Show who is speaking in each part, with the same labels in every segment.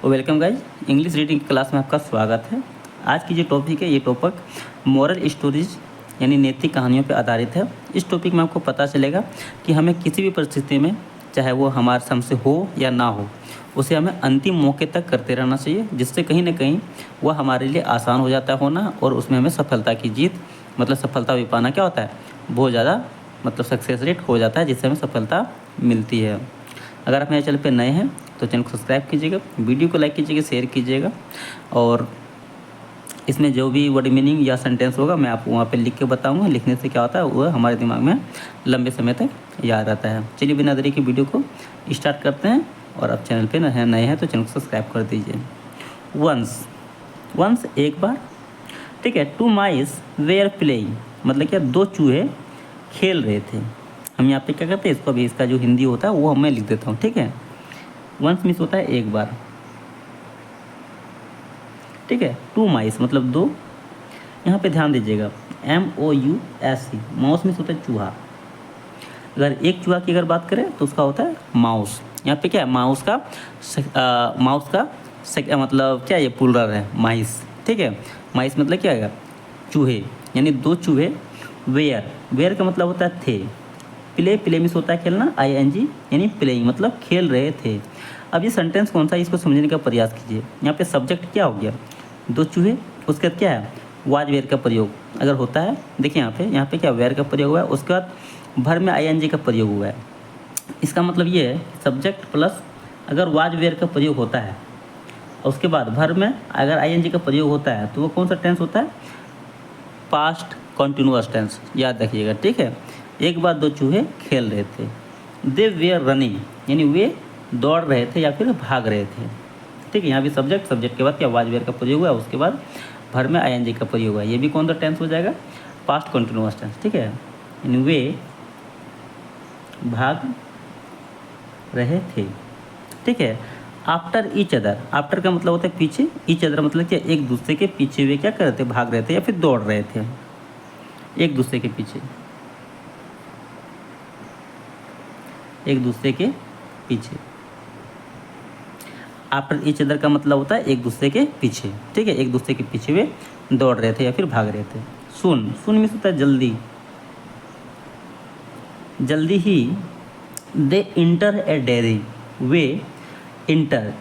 Speaker 1: Welcome guys, English reading class में आपका स्वागत है। आज की जो टॉपिक है ये टॉपिक मॉरल स्टोरीज यानी नैतिक कहानियों पर आधारित है। इस टॉपिक में आपको पता चलेगा कि हमें किसी भी परिस्थिति में, चाहे वो हमारे हमसे हो या ना हो, उसे हमें अंतिम मौके तक करते रहना चाहिए, जिससे कहीं ना कहीं वह हमारे लिए आसान हो जाता है होना, और उसमें हमें सफलता की जीत मतलब सफलता भी पाना क्या होता है, बहुत ज़्यादा मतलब सक्सेस रेट हो जाता है, जिससे हमें सफलता मिलती है। अगर आप मेरे चैनल पर नए हैं तो चैनल को सब्सक्राइब कीजिएगा, वीडियो को लाइक कीजिएगा, शेयर कीजिएगा, और इसमें जो भी वर्ड मीनिंग या सेंटेंस होगा मैं आपको वहाँ पे लिख के बताऊँगा। लिखने से क्या होता है, वह हमारे दिमाग में लंबे समय तक याद रहता है। चलिए बिना देरी के वीडियो को स्टार्ट करते हैं, और आप चैनल पे नए हैं तो चैनल को सब्सक्राइब कर दीजिए। वंस एक बार, ठीक है। टू माइस वेयर प्लेइंग मतलब क्या, दो चूहे खेल रहे थे। हम यहाँ पे क्या करते हैं, इसको अभी इसका जो हिंदी होता है वो मैं लिख देता हूँ, ठीक है। वंस मीन्स होता है एक बार, ठीक है। टू माइस मतलब दो। यहाँ पे ध्यान दीजिएगा, MOUSE, माउस मीन्स होता है चूहा। अगर एक चूहा की अगर बात करें तो उसका होता है माउस। यहाँ पे क्या है, माउस का मतलब क्या, ये प्लूरल है, माइस, ठीक है। माइस मतलब क्या है, चूहे, यानी दो चूहे। वेयर का मतलब होता है थे। प्ले मीन्स होता है खेलना, ING यानी प्लेइंग मतलब खेल रहे थे। अब ये सेंटेंस कौन सा है, इसको समझने का प्रयास कीजिए। यहाँ पे सब्जेक्ट क्या हो गया, दो चूहे, उसके बाद क्या है, वाज वेयर का प्रयोग अगर होता है। देखिए यहाँ पे क्या वेयर का प्रयोग हुआ है, उसके बाद भर में ING का प्रयोग हुआ है। इसका मतलब ये है, सब्जेक्ट प्लस अगर वाज वेयर का प्रयोग होता है, उसके बाद भर में अगर ING का प्रयोग होता है, तो वो कौन सा टेंस होता है, पास्ट कॉन्टिन्यूअस टेंस, याद रखिएगा, ठीक है। एक बार दो चूहे खेल रहे थे। दे वेयर रनिंग यानी वे दौड़ रहे थे या फिर भाग रहे थे, ठीक है। यहाँ भी सब्जेक्ट के बाद क्या वाज वेयर का प्रयोग हुआ, उसके बाद भर में ING का प्रयोग हुआ। ये भी कौन सा टेंस हो जाएगा, पास्ट कॉन्टिन्यूअस टेंस, ठीक है। यानी वे भाग रहे थे, ठीक है। आफ्टर ईच अदर, आफ्टर का मतलब होता है पीछे, ईच अदर मतलब क्या, एक दूसरे के पीछे वे क्या कर रहे थे, भाग रहे थे या फिर दौड़ रहे थे एक दूसरे के पीछे, एक दूसरे के पीछे। आफ्टर ईच अदर का मतलब होता है एक दूसरे के पीछे, ठीक है। एक दूसरे के पीछे वे दौड़ रहे थे या फिर भाग रहे थे। सुन मीन्स होता है जल्दी, जल्दी ही। दे इंटर ए डेयरी, वे इंटर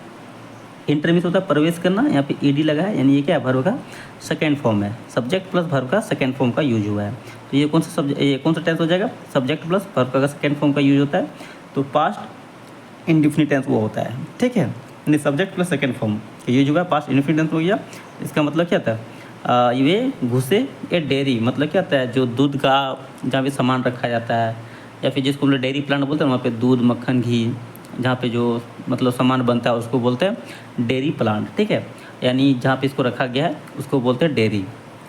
Speaker 1: मीन्स होता है प्रवेश करना। यहाँ पे ED लगा है, यानी ये क्या है, वर्ब का सेकेंड फॉर्म है। सब्जेक्ट प्लस वर्ब का सेकेंड फॉर्म का यूज हुआ है, तो ये कौन सा टेंस हो जाएगा, सब्जेक्ट प्लस वर्ब का सेकेंड फॉर्म का यूज होता है, तो पास्ट इंडिफिनिट टेंस वो होता है, ठीक है। यानी subject plus second form use हुआ है, पास्ट इंडिफिनिट टेंस हो गया। इसका मतलब क्या था, ये घुसे ए डेयरी मतलब क्या होता है, जो दूध का जहाँ पे सामान रखा जाता है, या फिर जिसको हम लोग डेयरी प्लांट बोलते हैं, वहाँ पे दूध, मक्खन, घी जहाँ पे जो मतलब सामान बनता है उसको बोलते हैं डेयरी प्लांट, ठीक है। यानी जहाँ पे इसको रखा गया है उसको बोलते हैं डेयरी,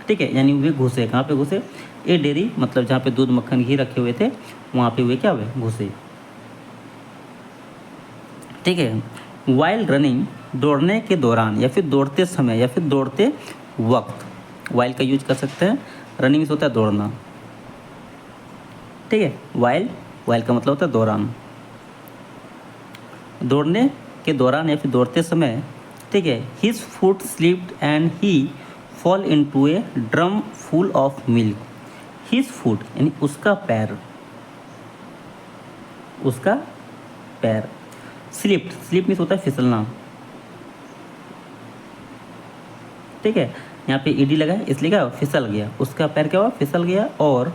Speaker 1: ठीक है। यानी वे घुसे, कहाँ पे घुसे, ए डेयरी मतलब जहाँ पे दूध, मक्खन, घी रखे हुए थे, वहाँ पे वे क्या हुए, घुसे, ठीक है। वाइल रनिंग दौड़ने के दौरान या फिर दौड़ते समय या फिर दौड़ते वक्त वाइल का यूज कर सकते हैं। रनिंग होता है दौड़ना, ठीक है। वाइल का मतलब होता है दौरान, दौड़ने के दौरान या फिर दौड़ते समय, ठीक है। His foot slipped and he fall into A drum full of milk. His foot यानी उसका पैर, स्लिप्ड मीन्स होता है फिसलना, ठीक है। यहाँ पे ED लगा है, इसलिए क्या फिसल गया, उसका पैर क्या हुआ, फिसल गया। और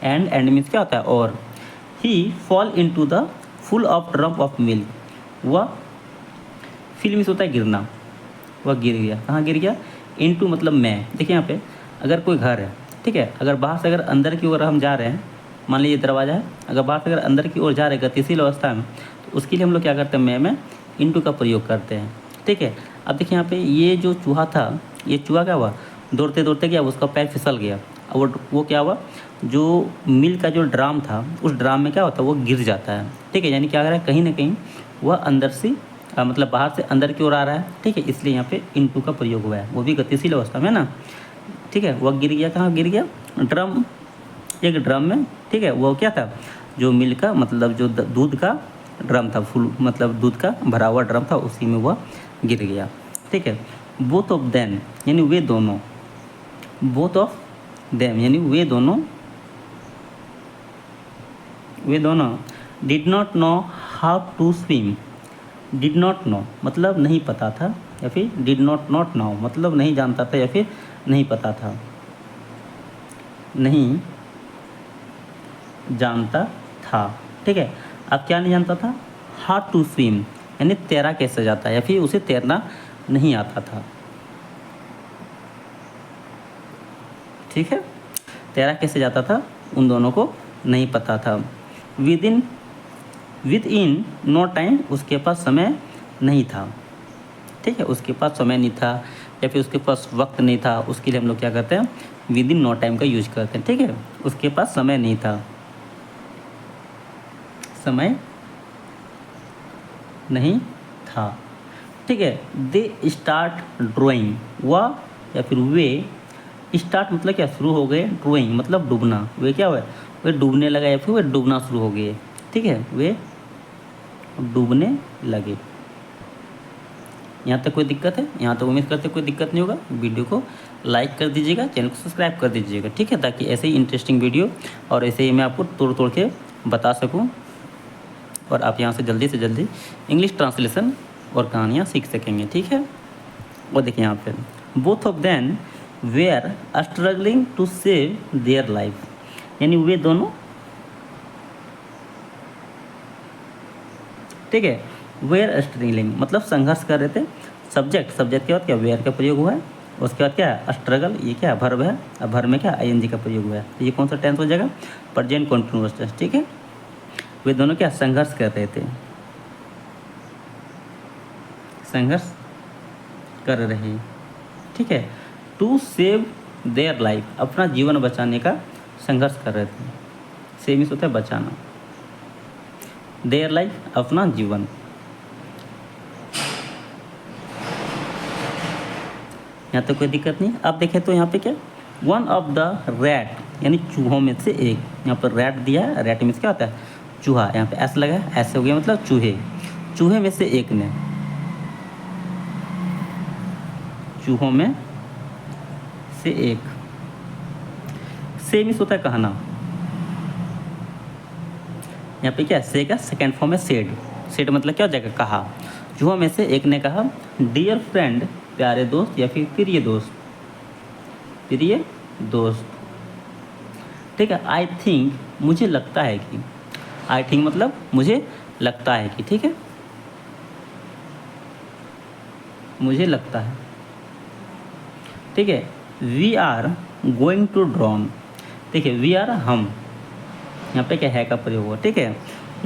Speaker 1: एंड मीन्स क्या होता है, और he fall into the full of drum of milk, वह फील मीन्स होता है गिरना, वह गिर गया। कहाँ गिर गया, इनटू मतलब मैं। देखिए यहाँ पे अगर कोई घर है, ठीक है, अगर बाहर से अगर अंदर की ओर हम जा रहे हैं, मान लीजिए दरवाज़ा है, अगर बाहर से अगर अंदर की ओर जा रहे गतिशील अवस्था में, तो उसके लिए हम लोग क्या करते हैं, मैं में इनटू का प्रयोग करते हैं, ठीक है। अब देखिए यहाँ पे ये जो चूहा था, ये चूहा क्या हुआ, दौड़ते दौड़ते गया, उसका पैर फिसल गया, और वो क्या हुआ, जो मिल्क का जो ड्राम था, उस ड्राम में क्या होता है, वो गिर जाता है, ठीक है। यानी क्या कर रहा है, कहीं ना कहीं वह अंदर से मतलब बाहर से अंदर की ओर आ रहा है, ठीक है, इसलिए यहाँ पे इनटू का प्रयोग हुआ है, वो भी गतिशील अवस्था में ना, ठीक है। वह गिर गया, कहाँ गिर गया, एक ड्रम में, ठीक है। वो क्या था, जो मिल्क का मतलब जो दूध का ड्रम था, फुल मतलब दूध का भरा हुआ ड्रम था, उसी में वह गिर गया। ठीक है, बोथ ऑफ देम यानी वे दोनों, बोथ ऑफ देम यानी वे दोनों did not know how to swim. Did not know मतलब नहीं पता था, या फिर डिड नॉट नो मतलब नहीं जानता था या फिर नहीं पता था, नहीं जानता था। ठीक है, अब क्या नहीं जानता था, हाउ टू स्विम यानी तैरा कैसे जाता है, या फिर उसे तैरना नहीं आता था। ठीक है, तैरा कैसे जाता था उन दोनों को नहीं पता था। विद इन नो टाइम उसके पास समय नहीं था। ठीक है, उसके पास समय नहीं था या फिर उसके पास वक्त नहीं था, उसके लिए हम लोग क्या करते हैं, विद इन नो टाइम का यूज करते हैं। ठीक है, उसके पास समय नहीं था, समय नहीं था। ठीक है, दे स्टार्ट ड्राइंग, वह या फिर वे, स्टार्ट मतलब क्या शुरू हो गए, ड्राइंग मतलब डूबना, वे क्या हुआ, वे डूबने लगा या फिर वे डूबना शुरू हो गए। ठीक है, वे डूबने लगे। यहाँ तक कोई दिक्कत है? यहाँ तक उम्मीद करते कोई दिक्कत नहीं होगा। वीडियो को लाइक कर दीजिएगा, चैनल को सब्सक्राइब कर दीजिएगा। ठीक है, ताकि ऐसे ही इंटरेस्टिंग वीडियो और ऐसे ही मैं आपको तोड़ तोड़ के बता सकूँ और आप यहाँ से जल्दी इंग्लिश ट्रांसलेशन और कहानियाँ सीख सकेंगे। ठीक है, और देखिए यहाँ पे both of them were struggling to save their life, यानी वे दोनों, ठीक है, वेयर स्ट्रगलिंग मतलब संघर्ष कर रहे थे। सब्जेक्ट के बाद क्या वेयर का प्रयोग हुआ है, उसके बाद क्या है स्ट्रगल, ये क्या भर्ब है, अब भर्ब में क्या आईएनजी का प्रयोग हुआ है, तो ये कौन सा टेंस हो जाएगा, प्रेजेंट कंटीन्यूअस टेंस। ठीक है, वे दोनों क्या संघर्ष कर रहे थे, संघर्ष कर रहे। ठीक है, टू सेव देयर लाइफ अपना जीवन बचाने का संघर्ष कर रहे थे। सेव मीन्स होता है बचाना, देयर लाइफ अपना जीवन। यहाँ तो कोई दिक्कत नहीं। अब देखें तो यहाँ पे क्या, वन ऑफ द रैट यानी चूहों में से एक, यहाँ पर रैट दिया है, रैट मीन्स क्या होता है चूहा, यहाँ पे ऐसा लगा है, ऐसे हो गया मतलब चूहे, चूहे में से एक ने, चूहों में से एक, से मीन्स होता है कहना, यहाँ पे क्या से का सेकेंड फॉर्म है सेड, सेड मतलब क्या हो जाएगा कहा। चूहों में से एक ने कहा डियर फ्रेंड प्यारे दोस्त या फिर प्रिय दोस्त, प्रिय दोस्त। ठीक है, आई थिंक मुझे लगता है कि, आई थिंक मतलब मुझे लगता है कि, ठीक है, मुझे लगता है। ठीक है, we are going to drown, ठीक है, वी आर हम, यहाँ पे क्या है का प्रयोग हुआ। ठीक है,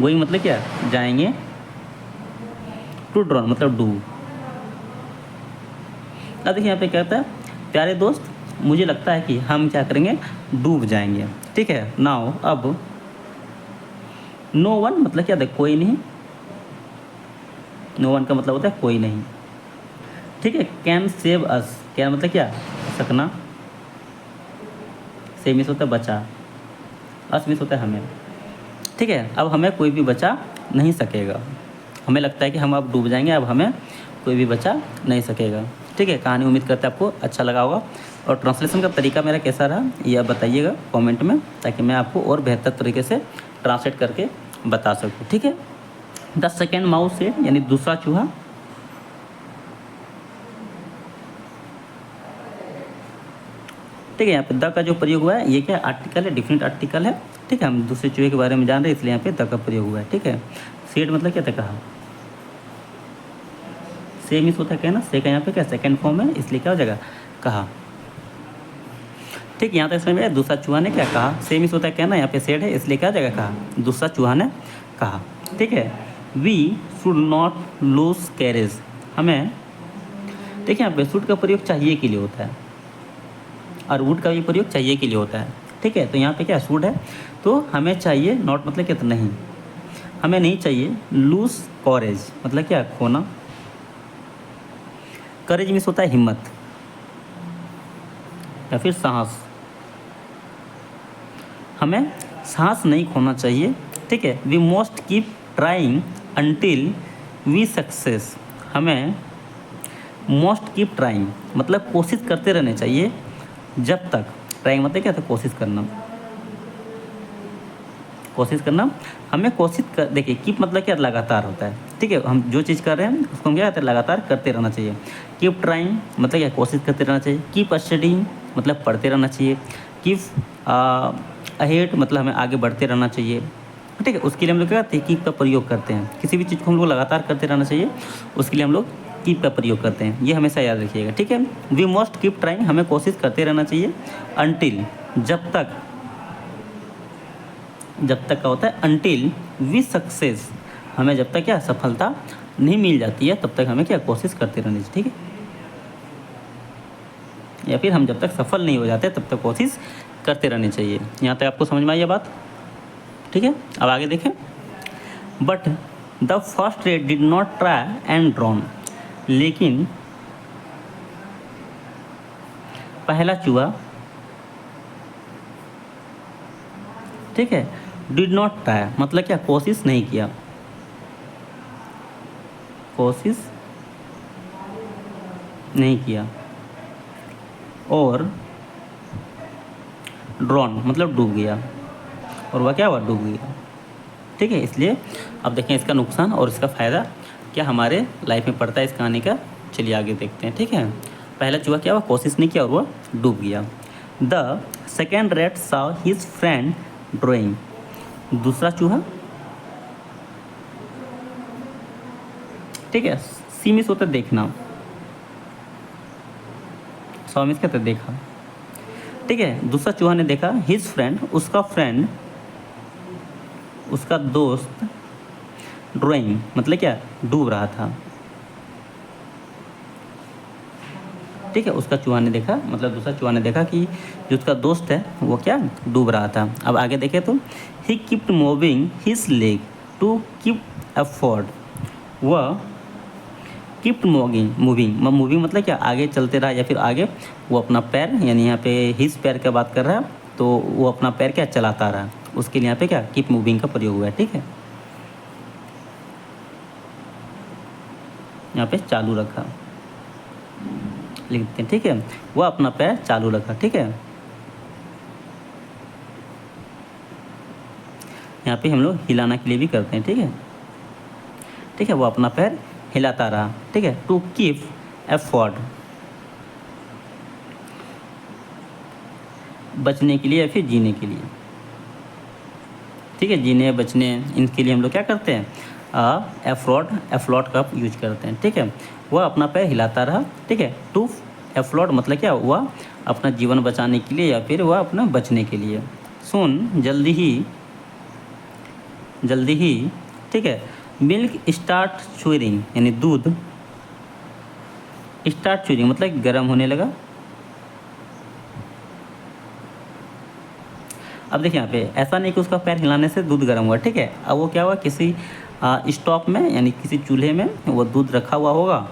Speaker 1: गोइंग मतलब क्या जाएंगे, टू ड्रॉन मतलब डूब। अब देखिए यहाँ पे क्या कहता है, प्यारे दोस्त मुझे लगता है कि हम क्या करेंगे, डूब जाएंगे। ठीक है, नाउ अब नो वन मतलब क्या था, कोई नहीं, नो वन का मतलब होता है कोई नहीं। ठीक है, कैन सेव अस, कैन मतलब क्या सकना, सेव मीन्स होता है बचा, अस मीन्स होता है हमें। ठीक है, अब हमें कोई भी बचा नहीं सकेगा, हमें लगता है कि हम अब डूब जाएंगे, अब हमें कोई भी बचा नहीं सकेगा। ठीक है, कहानी उम्मीद करते हैं आपको अच्छा लगा होगा, और ट्रांसलेशन का तरीका मेरा कैसा रहा ये आप बताइएगा कमेंट में, ताकि मैं आपको और बेहतर तरीके से ट्रांसलेट करके बता सकूँ। ठीक है, द सेकेंड माउस से यानी दूसरा चूहा, ठीक है, यहाँ पे द का जो प्रयोग हुआ है ये क्या आर्टिकल है, डिफरेंट आर्टिकल है। ठीक है, हम दूसरे चूहे के बारे में जान रहे हैं इसलिए यहाँ पे द का प्रयोग हुआ है। ठीक है, सेड मतलब क्या था कहा, से मीन्स होता है कहना, से का यहाँ पे क्या सेकंड फॉर्म है इसलिए क्या हो जाएगा कहा। ठीक, यहाँ तक समझ में, दूसरा चूहा ने क्या कहा, से मीन्स होता है कहना, यहाँ पे सेड है इसलिए क्या हो जाएगा कहा, दूसरा चूहा ने कहा। ठीक है, we should not lose courage, हमें, देखिए यहाँ पे शुड का प्रयोग चाहिए के लिए होता है और वुड का भी प्रयोग चाहिए के लिए होता है। ठीक है, तो यहाँ पे क्या शुड है, तो हमें चाहिए, नॉट मतलब क्या, तो नहीं, हमें नहीं चाहिए, लूज कॉरेज मतलब क्या खोना, करेज मीन्स होता है हिम्मत या फिर साहस, हमें साहस नहीं खोना चाहिए। ठीक है, we must keep trying until we success, हमें मोस्ट कीप ट्राइंग मतलब कोशिश करते रहने चाहिए जब तक, ट्राइंग मतलब क्या था, कोशिश करना, कोशिश करना, हमें कोशिश कर, देखिए कीप मतलब क्या, लगातार होता है, ठीक है, हम जो चीज़ कर रहे हैं उसको हम क्या कहते हैं, लगातार करते रहना चाहिए। कीप ट्राइंग मतलब क्या, कोशिश करते रहना चाहिए। कीप स्टडिंग मतलब पढ़ते रहना चाहिए। कीप अहेड मतलब हमें आगे बढ़ते रहना चाहिए, ठीक है, उसके लिए हम लोग क्या करते हैं, कीप का प्रयोग करते हैं। किसी भी चीज़ को हम लोग लगातार करते रहना चाहिए, उसके लिए हम लोग कीप का प्रयोग करते हैं, ये हमेशा याद रखिएगा, ठीक है। वी मस्ट कीप ट्राइंग, हमें कोशिश करते रहना चाहिए। अनटिल जब तक, जब तक का होता है अनटिल वी सक्सेस, हमें जब तक क्या सफलता नहीं मिल जाती है तब तक हमें क्या कोशिश करते रहनी चाहिए, ठीक है, या फिर हम जब तक सफल नहीं हो जाते तब तक कोशिश करते रहनी चाहिए। यहाँ तक आपको समझ में आई ये बात, ठीक है। अब आगे देखें। But the first rate did not try and drawn, लेकिन पहला चूहा, ठीक है, डिड नॉट ट्राई मतलब क्या, कोशिश नहीं किया, कोशिश नहीं किया, और ड्रॉन मतलब डूब गया, और वह क्या हुआ, डूब गया, ठीक है। इसलिए अब देखें इसका नुकसान और इसका फ़ायदा क्या हमारे लाइफ में पड़ता है इस कहानी का, चलिए आगे देखते हैं, ठीक है। पहला चूहा क्या हुआ, कोशिश नहीं किया और वह डूब गया। The second rate saw his friend drawing, दूसरा चूहा, ठीक है, सी मिस होता है देखना, सौ मिस कहते देखा, ठीक है। दूसरा चूहा ने देखा हिज फ्रेंड, उसका फ्रेंड, उसका दोस्त, ड्राइंग मतलब क्या, डूब रहा था, ठीक है। उसका चूहा ने देखा मतलब दूसरा चूहा ने देखा कि जो उसका दोस्त है वो क्या, डूब रहा था। अब आगे देखें तो he kept moving his leg to keep effort, वह कीप्ड मूविंग, मूविंग मतलब क्या, आगे चलते रहा, या फिर आगे वो अपना पैर, यानी यहाँ पे हिज पैर की बात कर रहा है, तो वो अपना पैर क्या चलाता रहा, उसके लिए यहाँ पे क्या कीप मूविंग का प्रयोग हुआ है, ठीक है। यहाँ पे चालू रखा लिखते हैं, ठीक है, वह अपना पैर चालू रखा, ठीक है। यहाँ पे हम लोग हिलाना के लिए भी करते हैं, ठीक है, ठीक है, वो अपना पैर हिलाता रहा, ठीक है। टू कीप एफर्ट बचने के लिए या फिर जीने के लिए, ठीक है, जीने बचने इनके लिए हम लोग क्या करते हैं, एफ्लॉट का यूज करते हैं, ठीक है। वह अपना पैर हिलाता रहा, ठीक है। टू एफ्लॉट मतलब क्या, वह अपना जीवन बचाने के लिए या फिर वह अपना बचने के लिए। सुन जल्दी ही, ठीक है, मिल्क स्टार्ट चूरिंग, यानी दूध स्टार्ट चूरिंग मतलब गर्म होने लगा। अब देखिए यहाँ पे ऐसा नहीं कि उसका पैर हिलाने से दूध गर्म हुआ, ठीक है। अब वो क्या हुआ, किसी स्टॉप में यानी किसी चूल्हे में वो दूध रखा हुआ होगा,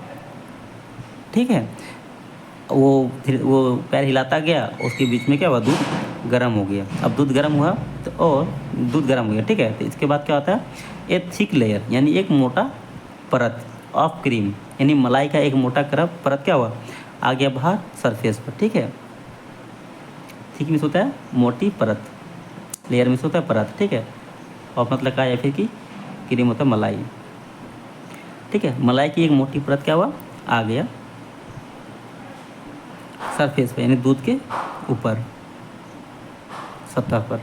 Speaker 1: ठीक है, वो फिर वो पैर हिलाता गया, उसके बीच में क्या हुआ, दूध गर्म हो गया। अब दूध गर्म हुआ तो और दूध गर्म हो गया, ठीक है। तो इसके बाद क्या होता है, ए थिक लेयर यानी एक मोटा परत ऑफ क्रीम, यानी मलाई का एक मोटा परत क्या हुआ, आ गया बाहर सरफेस पर, ठीक है। थिक मीन्स होता है मोटी परत, लेयर मीन्स होता है परत, ठीक है, और मतलब का या फिर कि क्रीम होता है मलाई, ठीक है। मलाई की एक मोटी परत क्या हुआ, आ गया सरफेस पे, यानी दूध के ऊपर सतह पर,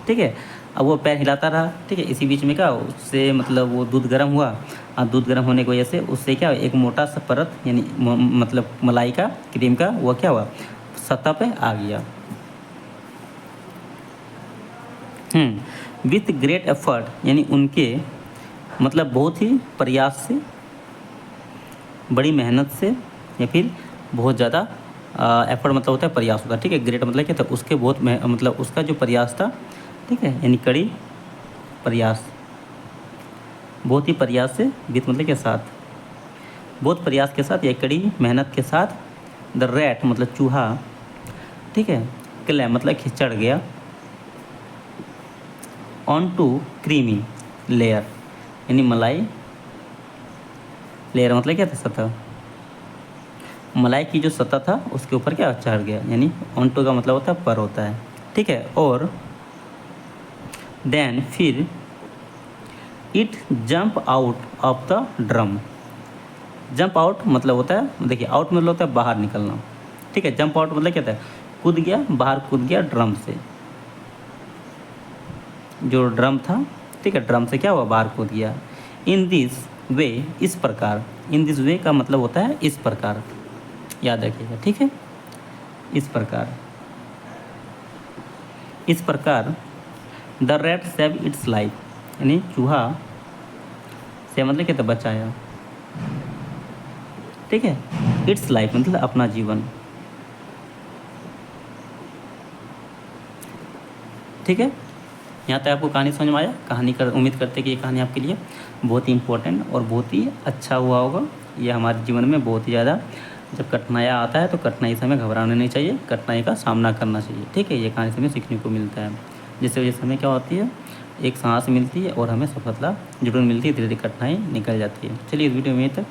Speaker 1: ठीक है। अब वो पैर हिलाता रहा, ठीक है, इसी बीच में क्या उससे मतलब वो दूध गर्म हुआ, और दूध गर्म होने की वजह से उससे क्या एक मोटा सा परत यानी मतलब मलाई का क्रीम का वो क्या हुआ, सतह पे आ गया। विथ ग्रेट एफर्ट यानी उनके मतलब बहुत ही प्रयास से, बड़ी मेहनत से, या फिर बहुत ज़्यादा एफर्ट मतलब होता है प्रयास होता है, ठीक है। ग्रेट मतलब क्या था, उसके बहुत मतलब उसका जो प्रयास था, ठीक है, यानी कड़ी प्रयास, बहुत ही प्रयास से, विथ मतलब के साथ, बहुत प्रयास के साथ या कड़ी मेहनत के साथ, द रैट मतलब चूहा, ठीक है, क्लैम मतलब कि चढ़ गया, ऑन टू क्रीमी लेयर यानी मलाई, लेयर मतलब क्या था, सतह। मलाई की जो सतह था उसके ऊपर क्या चढ़ गया, यानी ऑन टू का मतलब होता है पर होता है, ठीक है। और देन फिर it jump out of the drum. Jump out मतलब होता है, देखिए आउट मतलब होता है बाहर निकलना, ठीक है। जंप आउट मतलब क्या था, कूद गया, बाहर कूद गया ड्रम से, जो ड्रम था, ठीक है, ड्रम से क्या हुआ, बाहर कूद गया। इन दिस वे, इस प्रकार, इन दिस वे का मतलब होता है इस प्रकार, याद रखिएगा, ठीक है। इस प्रकार, इस प्रकार the rat save it's life, यानी चूहा से मतलब क्या था, बचाया, ठीक है। इट्स लाइफ मतलब अपना जीवन, ठीक है। यहाँ तक आपको कहानी समझ में आया। कहानी कर उम्मीद करते हैं कि ये कहानी आपके लिए बहुत ही इंपॉर्टेंट और बहुत ही अच्छा हुआ होगा। ये हमारे जीवन में बहुत ही ज़्यादा, जब कठिनाइयाँ आता है तो कठिनाई से हमें घबराना नहीं चाहिए, कठिनाई का सामना करना चाहिए, ठीक है। ये कहानी से हमें सीखने को मिलता है, जिससे वजह से हमें क्या होती है, एक सांस मिलती है और हमें सफलता जरूर मिलती है, धीरे धीरे कठिनाई निकल जाती है। चलिए इस वीडियो में तक,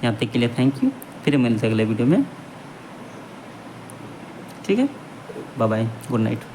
Speaker 1: यहाँ तक के लिए थैंक यू। फिर मिलते हैं अगले वीडियो में, ठीक है। Bye bye, good night.